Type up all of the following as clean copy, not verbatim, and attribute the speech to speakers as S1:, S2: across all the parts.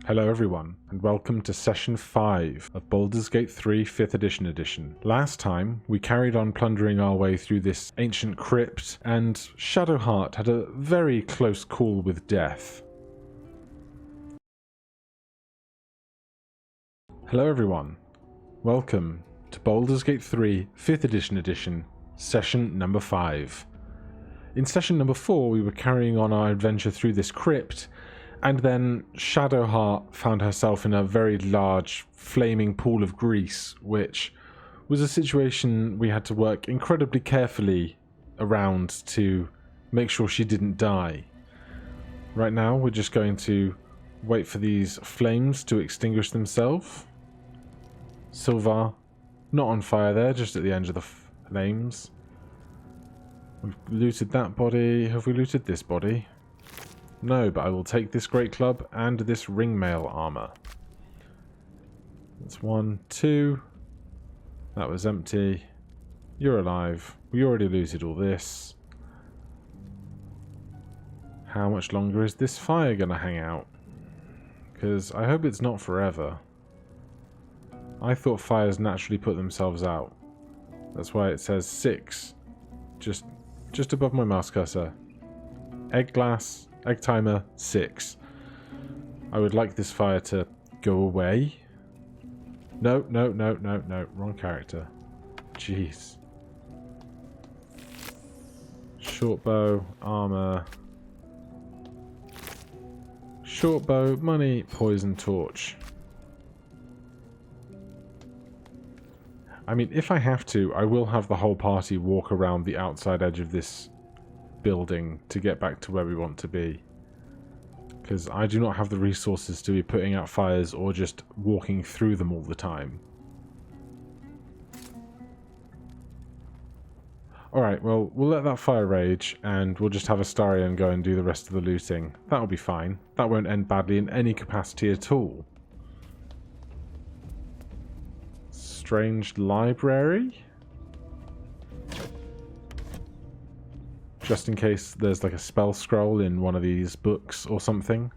S1: Hello everyone, and welcome to Session 5 of Baldur's Gate 3 5th Edition. Last time, we carried on plundering our way through this ancient crypt, and Shadowheart had a very close call with death. Hello everyone, welcome to Baldur's Gate 3 5th Edition, Session number 5. In Session number 4, we were carrying on our adventure through this crypt, and then Shadowheart found herself in a very large, flaming pool of grease, which was a situation we had to work incredibly carefully around to make sure she didn't die. Right now, we're just going to wait for these flames to extinguish themselves. Silvar, not on fire there, just at the end of the flames. We've looted that body. Have we looted this body? No, but I will take this great club and this ringmail armor. That's 1, 2. That was empty. You're alive. We already looted all this. How much longer is this fire going to hang out? Because I hope it's not forever. I thought fires naturally put themselves out. That's why it says 6. Just above my mouse cursor. Egg glass. Egg timer 6. I would like this fire to go away. No, wrong character. Jeez. Short bow, armor. Short bow, money, poison torch. I mean, if I have to, I will have the whole party walk around the outside edge of this building to get back to where we want to be, because I do not have the resources to be putting out fires or just walking through them all the time. Alright, well, we'll let that fire rage and we'll just have Astarion go and do the rest of the looting. That'll be fine. That won't end badly in any capacity at all. Strange library? Just in case there's like a spell scroll in one of these books or something.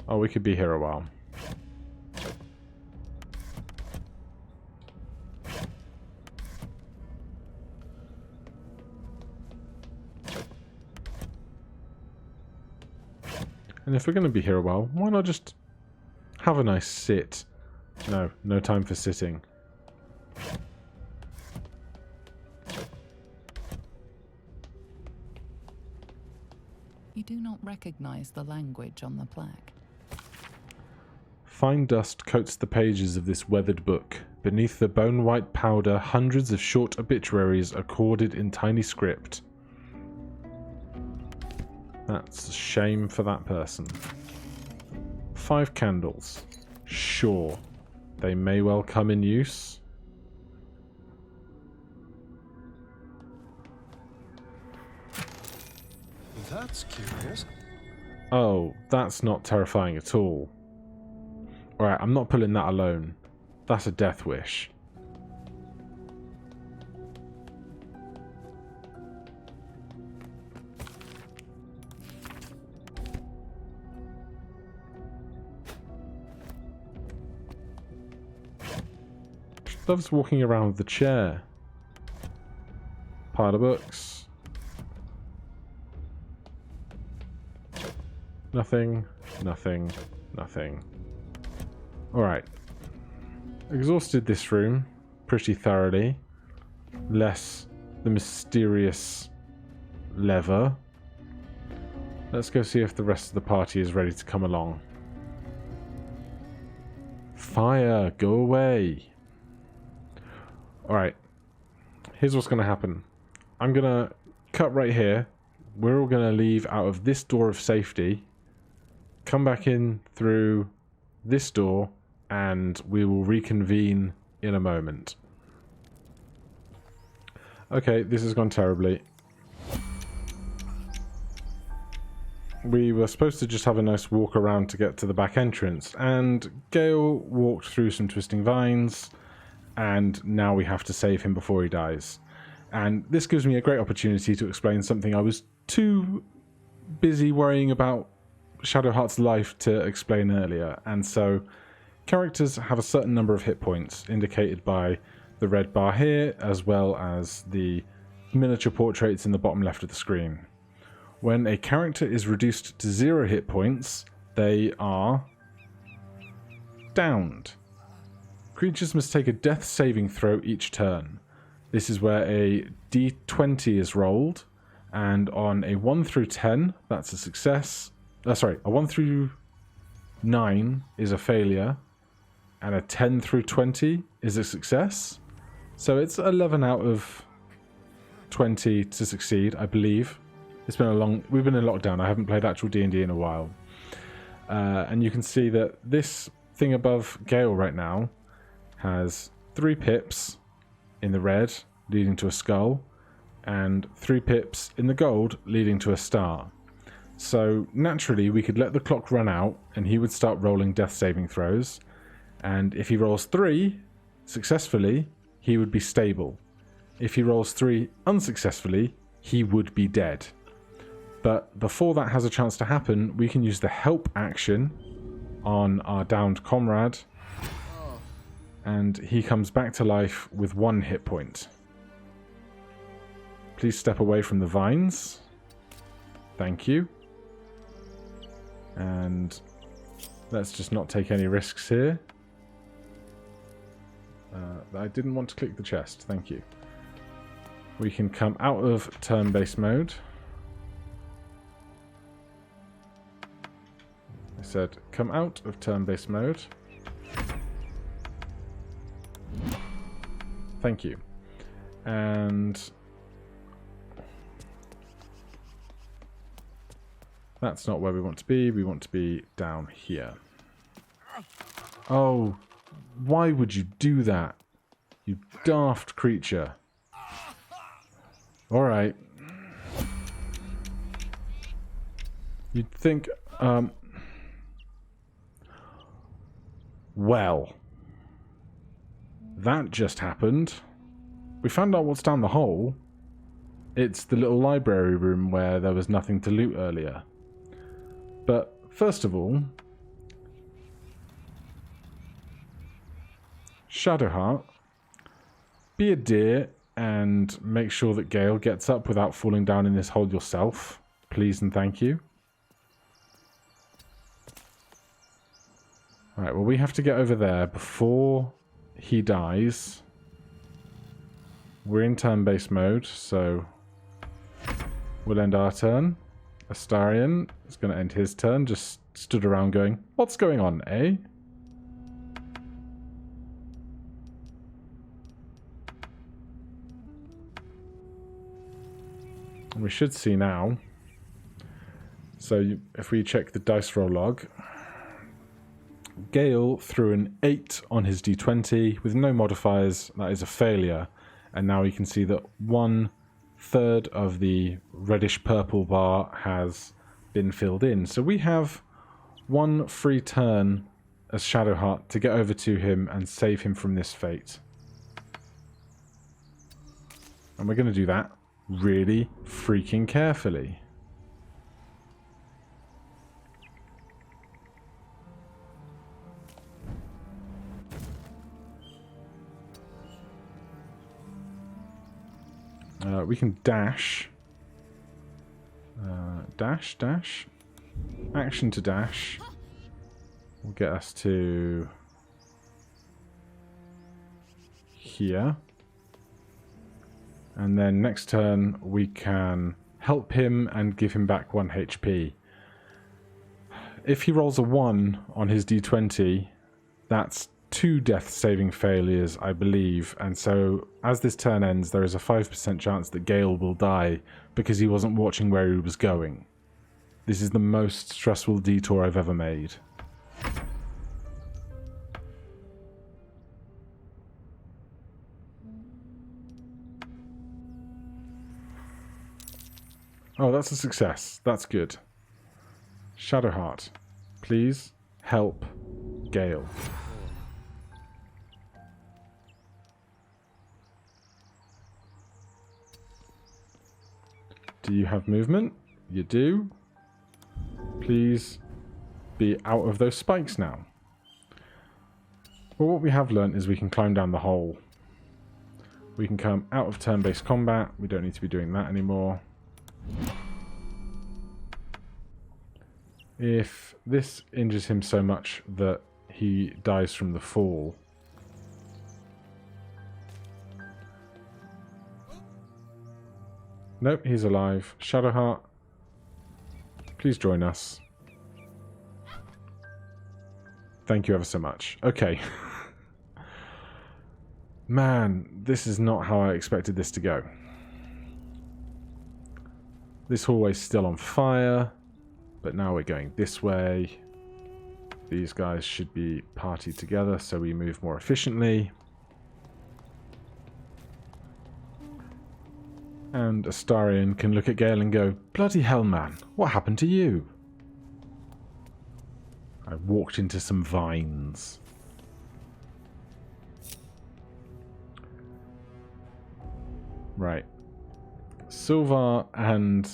S1: Oh, we could be here a while. And if we're going to be here a while, why not just have a nice sit? No time for sitting.
S2: You do not recognize the language on the plaque.
S1: Fine dust coats the pages of this weathered book. Beneath the bone-white powder, hundreds of short obituaries are corded in tiny script. That's a shame for that person. 5 candles. Sure. They may well come in use.
S3: That's curious.
S1: Oh, that's not terrifying at all. Alright, I'm not pulling that alone. That's a death wish. She loves walking around with the chair. Pile of books. Nothing. Alright. Exhausted this room pretty thoroughly. Less the mysterious lever. Let's go see if the rest of the party is ready to come along. Fire, go away. Alright. Here's what's going to happen. I'm going to cut right here. We're all going to leave out of this door of safety. Come back in through this door, and we will reconvene in a moment. Okay, this has gone terribly. We were supposed to just have a nice walk around to get to the back entrance, and Gale walked through some twisting vines, and now we have to save him before he dies. And this gives me a great opportunity to explain something I was too busy worrying about Shadowheart's life to explain earlier, and so characters have a certain number of hit points indicated by the red bar here, as well as the miniature portraits in the bottom left of the screen. When a character is reduced to 0 hit points, they are downed. Creatures must take a death saving throw each turn. This is where a d20 is rolled, and on a 1 through 10, that's a success. A 1 through 9 is a failure, and a 10 through 20 is a success. So it's 11 out of 20 to succeed, I believe. It's been we've been in lockdown. I haven't played actual D&D in a while. And you can see that this thing above Gale right now has 3 pips in the red, leading to a skull, and 3 pips in the gold, leading to a star. So naturally, we could let the clock run out, and he would start rolling death saving throws. And if he rolls 3 successfully, he would be stable. If he rolls 3 unsuccessfully, he would be dead. But before that has a chance to happen, we can use the help action on our downed comrade, and he comes back to life with 1 hit point. Please step away from the vines. Thank you. And let's just not take any risks here. I didn't want to click the chest. Thank you. We can come out of turn-based mode. I said come out of turn-based mode. Thank you. And that's not where we want to be. We want to be down here. Oh, why would you do that? You daft creature. Alright. You'd think, well, that just happened. We found out what's down the hole. It's the little library room where there was nothing to loot earlier. But first of all, Shadowheart, be a dear and make sure that Gale gets up without falling down in this hole yourself. Please and thank you. Alright, well we have to get over there before he dies. We're in turn-based mode, so we'll end our turn. Astarion is going to end his turn, just stood around going, what's going on, eh? And we should see now. So if we check the dice roll log, Gale threw an 8 on his d20 with no modifiers. That is a failure. And now we can see that 1/3 of the reddish purple bar has been filled in. So we have 1 free turn as Shadowheart to get over to him and save him from this fate. And we're going to do that really freaking carefully. We can dash. Dash. Action to dash will get us to here. And then next turn we can help him and give him back 1 HP. If he rolls a 1 on his d20, that's 2 death saving failures, I believe, and so as this turn ends there is a 5% chance that Gale will die because he wasn't watching where he was going. This is the most stressful detour I've ever made. Oh, that's a success. That's good. Shadowheart, please help Gale. Do you have movement? You do. Please be out of those spikes now. Well, what we have learnt is we can climb down the hole. We can come out of turn-based combat. We don't need to be doing that anymore. If this injures him so much that he dies from the fall... Nope, he's alive. Shadowheart, please join us. Thank you ever so much. Okay. Man, this is not how I expected this to go. This hallway's still on fire, but now we're going this way. These guys should be partied together so we move more efficiently. And Astarion can look at Gale and go, "Bloody hell, man, what happened to you?" I walked into some vines. Right. Silvar and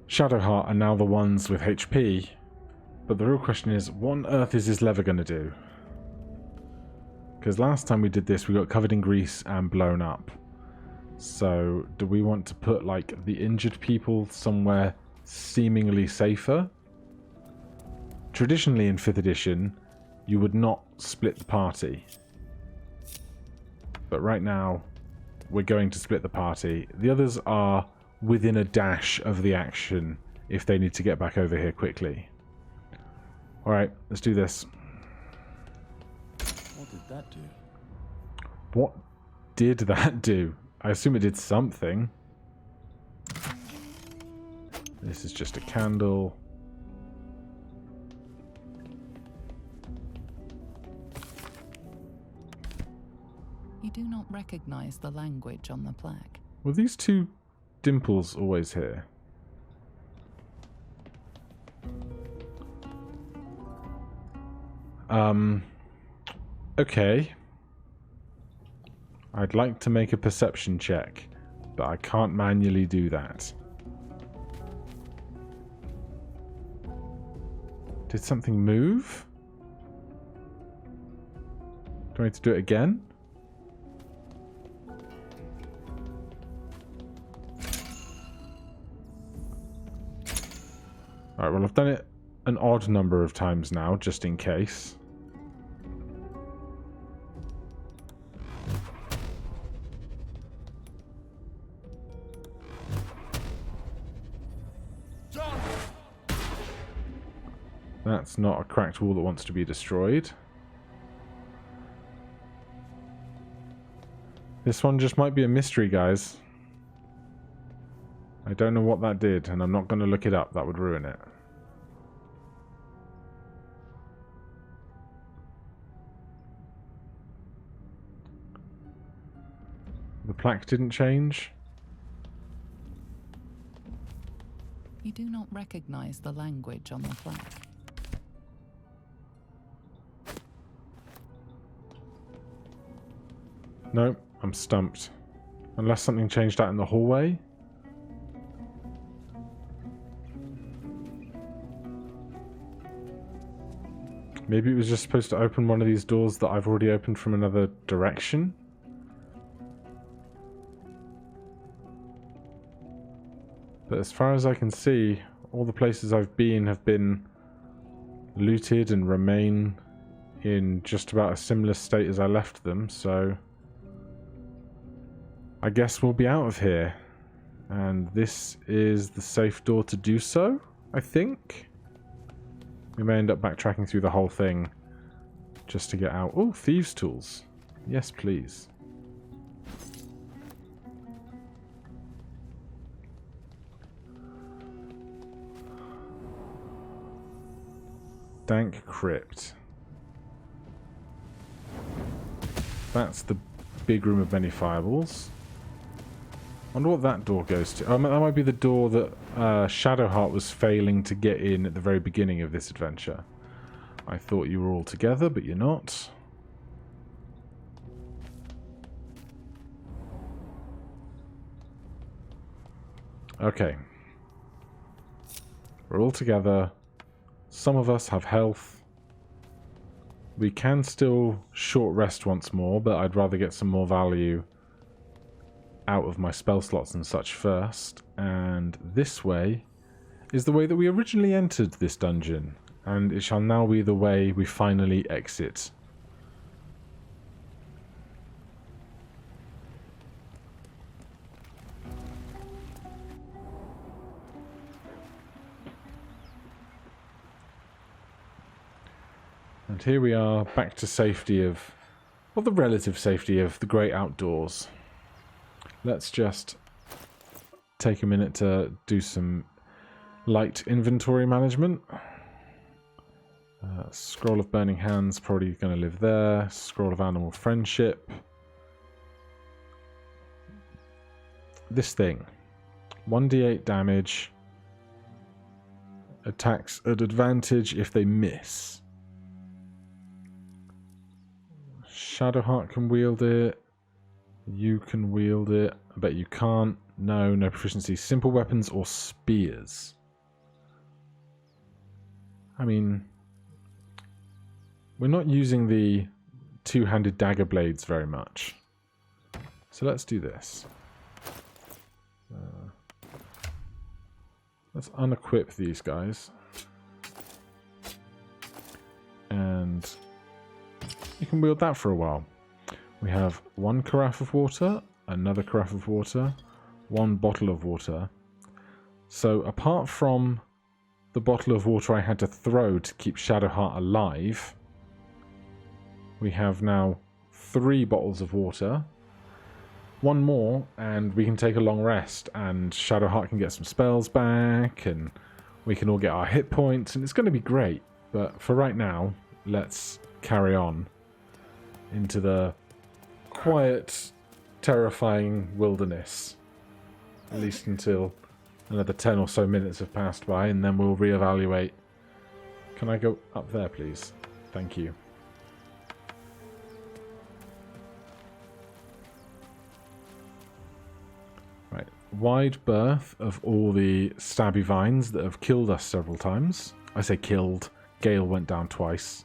S1: Shadowheart are now the ones with HP, but the real question is, what on earth is this lever going to do? Because last time we did this, we got covered in grease and blown up. So, do we want to put, like, the injured people somewhere seemingly safer? Traditionally in 5th edition, you would not split the party. But right now, we're going to split the party. The others are within a dash of the action if they need to get back over here quickly. Alright, let's do this.
S3: What did that do?
S1: What did that do? I assume it did something. This is just a candle.
S2: You do not recognize the language on the plaque.
S1: Were these two dimples always here? Okay. I'd like to make a perception check, but I can't manually do that. Did something move? Do I need to do it again? Alright, well I've done it an odd number of times now, just in case. That's not a cracked wall that wants to be destroyed. This one just might be a mystery, guys. I don't know what that did, and I'm not going to look it up. That would ruin it. The plaque didn't change.
S2: You do not recognize the language on the plaque.
S1: Nope, I'm stumped. Unless something changed out in the hallway. Maybe it was just supposed to open one of these doors that I've already opened from another direction. But as far as I can see, all the places I've been have been looted and remain in just about a similar state as I left them, so I guess we'll be out of here. And this is the safe door to do so, I think. We may end up backtracking through the whole thing just to get out. Oh, thieves' tools. Yes, please. Dank crypt. That's the big room of many fireballs. Wonder what that door goes to. Oh, that might be the door that Shadowheart was failing to get in at the very beginning of this adventure. I thought you were all together, but you're not. Okay. We're all together. Some of us have health. We can still short rest once more, but I'd rather get some more value out of my spell slots and such first. And this way is the way that we originally entered this dungeon, and it shall now be the way we finally exit. And here we are, back to safety of, well, the relative safety of the great outdoors. Let's just take a minute to do some light inventory management. Scroll of Burning Hands, probably going to live there. Scroll of Animal Friendship. This thing. 1d8 damage. Attacks at advantage if they miss. Shadowheart can wield it. You can wield it. I bet you can't. No, no proficiency. Simple weapons or spears. I mean, we're not using the two-handed dagger blades very much. So let's do this. Let's unequip these guys. And you can wield that for a while. We have one carafe of water, another carafe of water, one bottle of water. So apart from the bottle of water I had to throw to keep Shadowheart alive, we have now 3 bottles of water. One more, and we can take a long rest, and Shadowheart can get some spells back, and we can all get our hit points, and it's going to be great. But for right now, let's carry on into the quiet, terrifying wilderness. At least until another 10 or so minutes have passed by, and then we'll reevaluate. Can I go up there, please? Thank you. Right. Wide berth of all the stabby vines that have killed us several times. I say killed. Gale went down twice.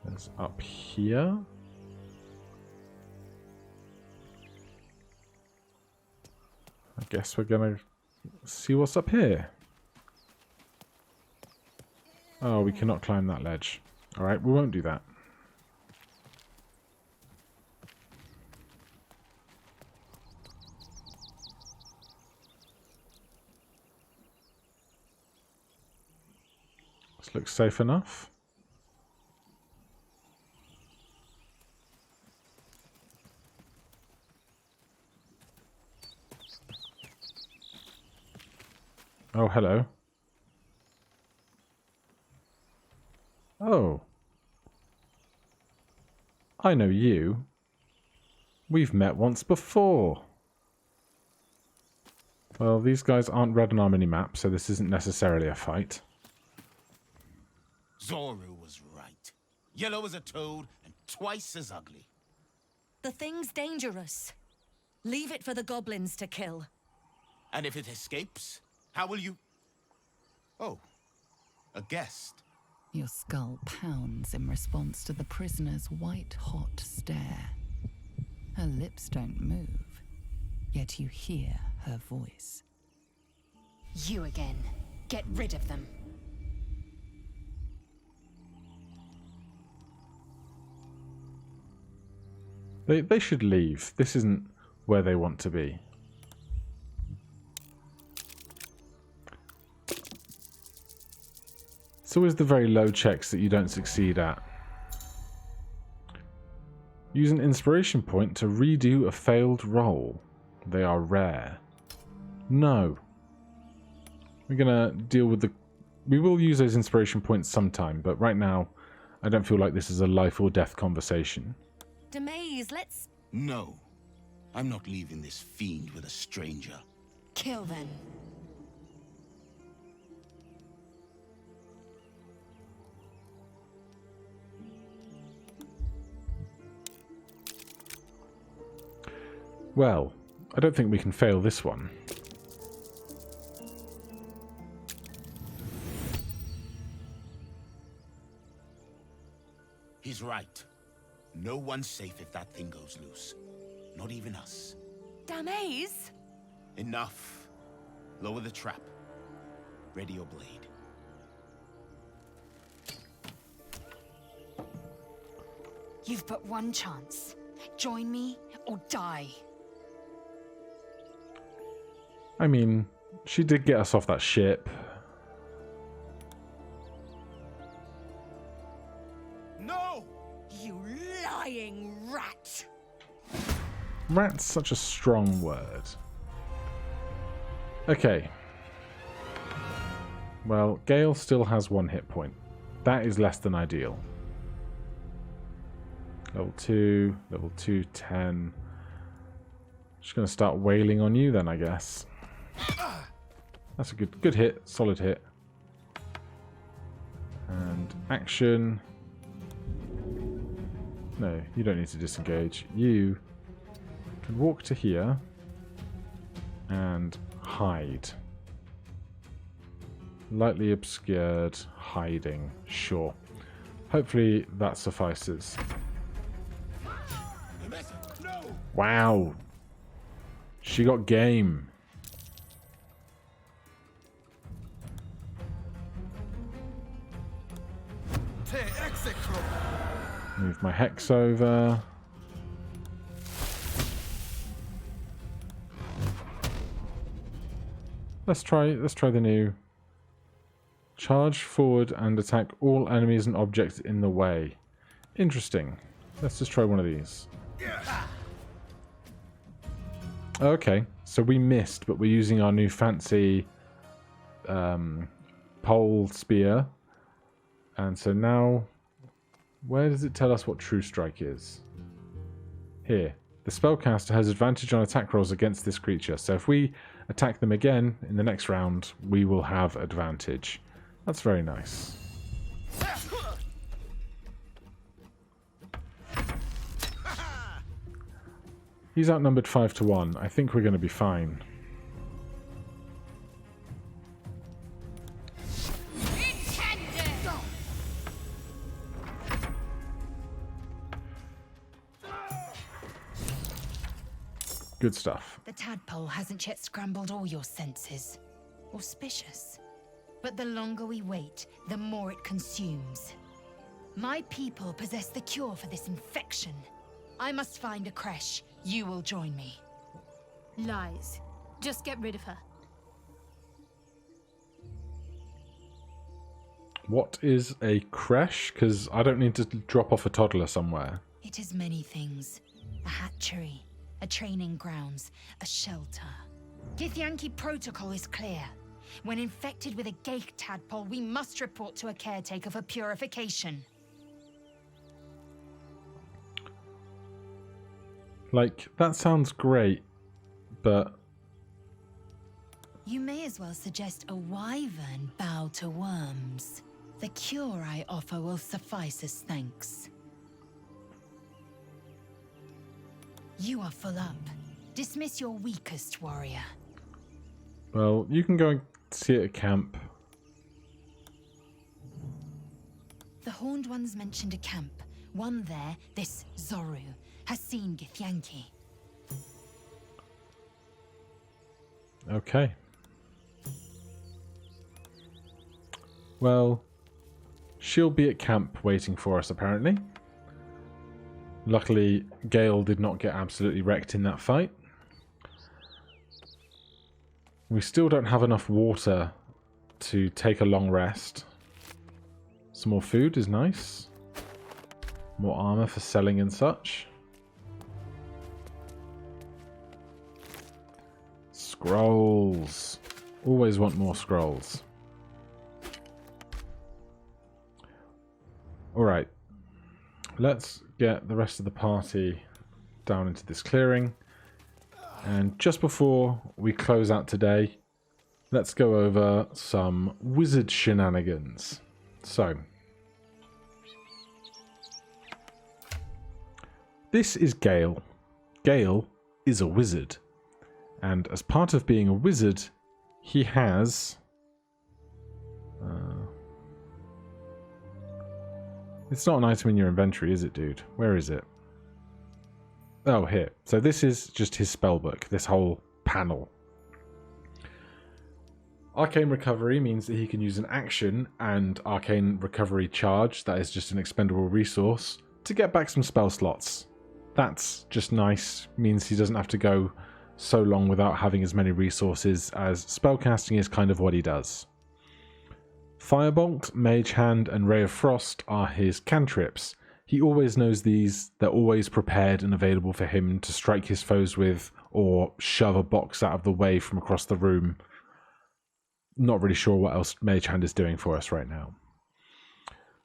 S1: There's up here. I guess we're gonna see what's up here. Oh, we cannot climb that ledge. Alright, we won't do that. This looks safe enough. Oh, hello. Oh. I know you. We've met once before. Well, these guys aren't red on our mini-map, so this isn't necessarily a fight.
S4: Zoru was right. Yellow as a toad and twice as ugly.
S5: The thing's dangerous. Leave it for the goblins to kill.
S4: And if it escapes, how will you... Oh, a guest.
S2: Your skull pounds in response to the prisoner's white-hot stare. Her lips don't move, yet you hear her voice.
S5: You again. Get rid of them.
S1: They should leave. This isn't where they want to be. It's always the very low checks that you don't succeed at. Use an inspiration point to redo a failed roll. They are rare. No. We're gonna deal with the... We will use those inspiration points sometime, but right now, I don't feel like this is a life or death conversation.
S5: Demaze, let's...
S4: No. I'm not leaving this fiend with a stranger.
S5: kill then.
S1: Well, I don't think we can fail this one.
S4: He's right. No one's safe if that thing goes loose. Not even us.
S5: Damaze?
S4: Enough. Lower the trap. Ready your blade.
S5: You've but one chance. Join me or die.
S1: I mean, she did get us off that ship.
S4: No!
S5: You lying rat!
S1: Rat's such a strong word. Okay. Well, Gale still has 1 hit point. That is less than ideal. Level 2, level 2, 10. Just going to start wailing on you then, I guess. That's a good hit, solid hit. And action. No, you don't need to disengage. You can walk to here and hide. Lightly obscured, hiding, sure. Hopefully that suffices.
S4: No!
S1: Wow. She got game. Move my hex over. Let's try the new. Charge forward and attack all enemies and objects in the way. Interesting. Let's just try one of these. Okay, so we missed, but we're using our new fancy pole spear. And so now, where does it tell us what True Strike is? Here. The spellcaster has advantage on attack rolls against this creature, so if we attack them again in the next round, we will have advantage. That's very nice. He's outnumbered 5 to 1. I think we're going to be fine. Good stuff.
S5: The tadpole hasn't yet scrambled all your senses. Auspicious. But the longer we wait, the more it consumes. My people possess the cure for this infection. I must find a creche. You will join me.
S6: Lies. Just get rid of her.
S1: What is a creche? Because I don't need to drop off a toddler somewhere.
S5: It is many things. A hatchery, a training grounds, a shelter. Githyanki protocol is clear. When infected with a Gale tadpole, we must report to a caretaker for purification.
S1: Like, that sounds great, but...
S5: You may as well suggest a wyvern bow to worms. The cure I offer will suffice as thanks. You are full up. Dismiss your weakest warrior.
S1: Well, you can go and see it at camp.
S5: The Horned Ones mentioned a camp. One there, this Zoru, has seen Githyanki.
S1: Okay. Well, she'll be at camp waiting for us, apparently. Luckily, Gale did not get absolutely wrecked in that fight. We still don't have enough water to take a long rest. Some more food is nice. More armor for selling and such. Scrolls. Always want more scrolls. Alright. Let's get the rest of the party down into this clearing. And just before we close out today, let's go over some wizard shenanigans. So, this is Gale. Gale is a wizard. And as part of being a wizard, he has... it's not an item in your inventory, is it, dude? Where is it? Oh, here. So this is just his spellbook, this whole panel. Arcane Recovery means that he can use an action and Arcane Recovery Charge, that is just an expendable resource, to get back some spell slots. That's just nice, means he doesn't have to go so long without having as many resources, as spellcasting is kind of what he does. Firebolt, Mage Hand, and Ray of Frost are his cantrips. He always knows these, they're always prepared and available for him to strike his foes with, or shove a box out of the way from across the room. Not really sure what else Mage Hand is doing for us right now.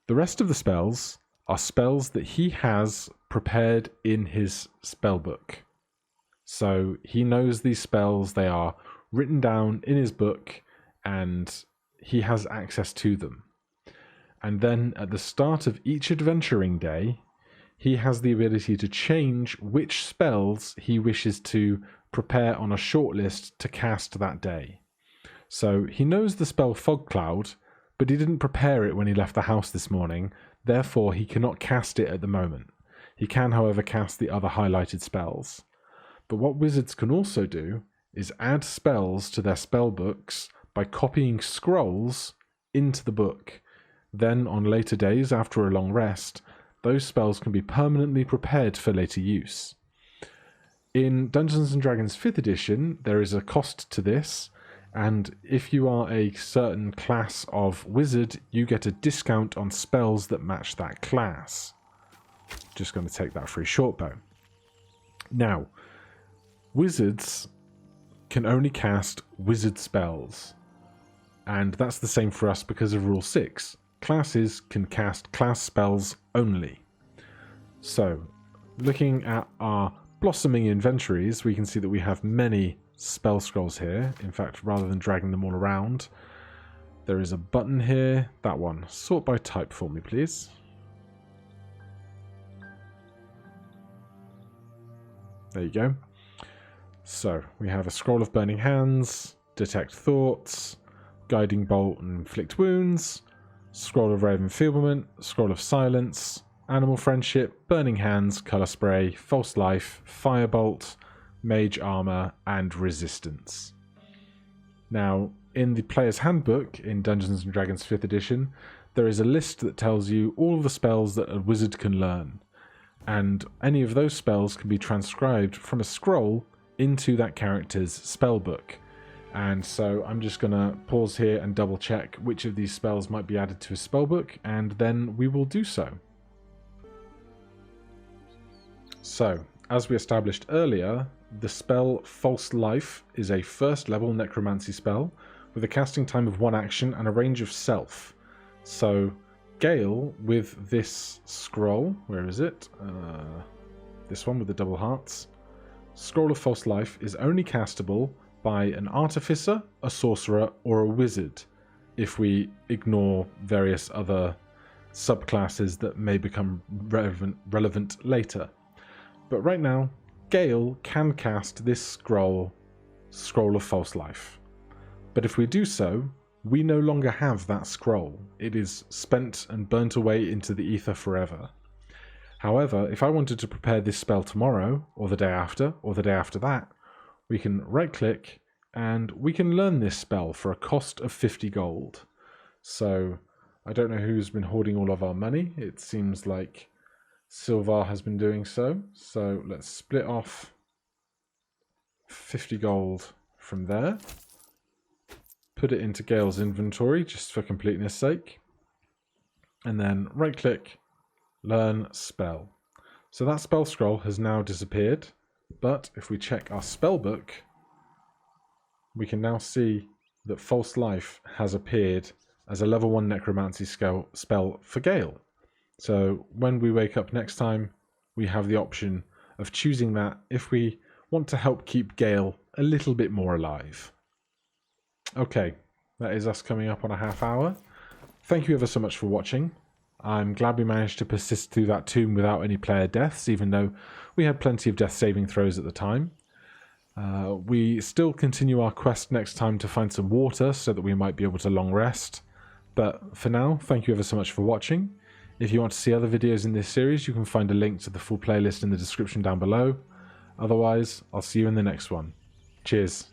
S1: The rest of the spells are spells that he has prepared in his spellbook. So he knows these spells, they are written down in his book, and he has access to them. And then at the start of each adventuring day, he has the ability to change which spells he wishes to prepare on a shortlist to cast that day. So he knows the spell Fog Cloud, but he didn't prepare it when he left the house this morning, therefore he cannot cast it at the moment. He can, however, cast the other highlighted spells. But what wizards can also do is add spells to their spell books by copying scrolls into the book. Then, on later days, after a long rest, those spells can be permanently prepared for later use. In Dungeons & Dragons 5th edition, there is a cost to this, and if you are a certain class of wizard, you get a discount on spells that match that class. Just going to take that free shortbow. Now, wizards can only cast wizard spells, and that's the same for us because of Rule 6. Classes can cast class spells only. So, looking at our blossoming inventories, we can see that we have many spell scrolls here. In fact, rather than dragging them all around, there is a button here. That one. Sort by type for me, please. There you go. So, we have a Scroll of Burning Hands, Detect Thoughts, Guiding Bolt and Inflict Wounds, Scroll of Rave Enfeeblement, Scroll of Silence, Animal Friendship, Burning Hands, Colour Spray, False Life, Firebolt, Mage Armor, and Resistance. Now, in the Player's Handbook in Dungeons & Dragons 5th edition, there is a list that tells you all of the spells that a wizard can learn, and any of those spells can be transcribed from a scroll into that character's spellbook. And so I'm just going to pause here and double check which of these spells might be added to his spellbook, and then we will do so. So, as we established earlier, the spell False Life is a first level necromancy spell with a casting time of 1 action and a range of self. So, Gale, with this scroll, where is it? This one with the double hearts. Scroll of False Life is only castable by an artificer, a sorcerer, or a wizard, if we ignore various other subclasses that may become relevant later. But right now, Gale can cast this Scroll of False Life. But if we do so, we no longer have that scroll. It is spent and burnt away into the ether forever. However, if I wanted to prepare this spell tomorrow, or the day after, or the day after that, we can right-click and we can learn this spell for a cost of 50 gold. So, I don't know who's been hoarding all of our money. It seems like Silvar has been doing so. So, let's split off 50 gold from there. Put it into Gale's inventory, just for completeness sake. And then right-click, learn spell. So that spell scroll has now disappeared. But if we check our spellbook, we can now see that False Life has appeared as a level 1 necromancy spell for Gale. So when we wake up next time, we have the option of choosing that if we want to help keep Gale a little bit more alive. Okay, that is us coming up on a half hour. Thank you ever so much for watching. I'm glad we managed to persist through that tomb without any player deaths, even though we had plenty of death saving throws at the time. We still continue our quest next time to find some water so that we might be able to long rest. But for now, thank you ever so much for watching. If you want to see other videos in this series, you can find a link to the full playlist in the description down below. Otherwise, I'll see you in the next one. Cheers.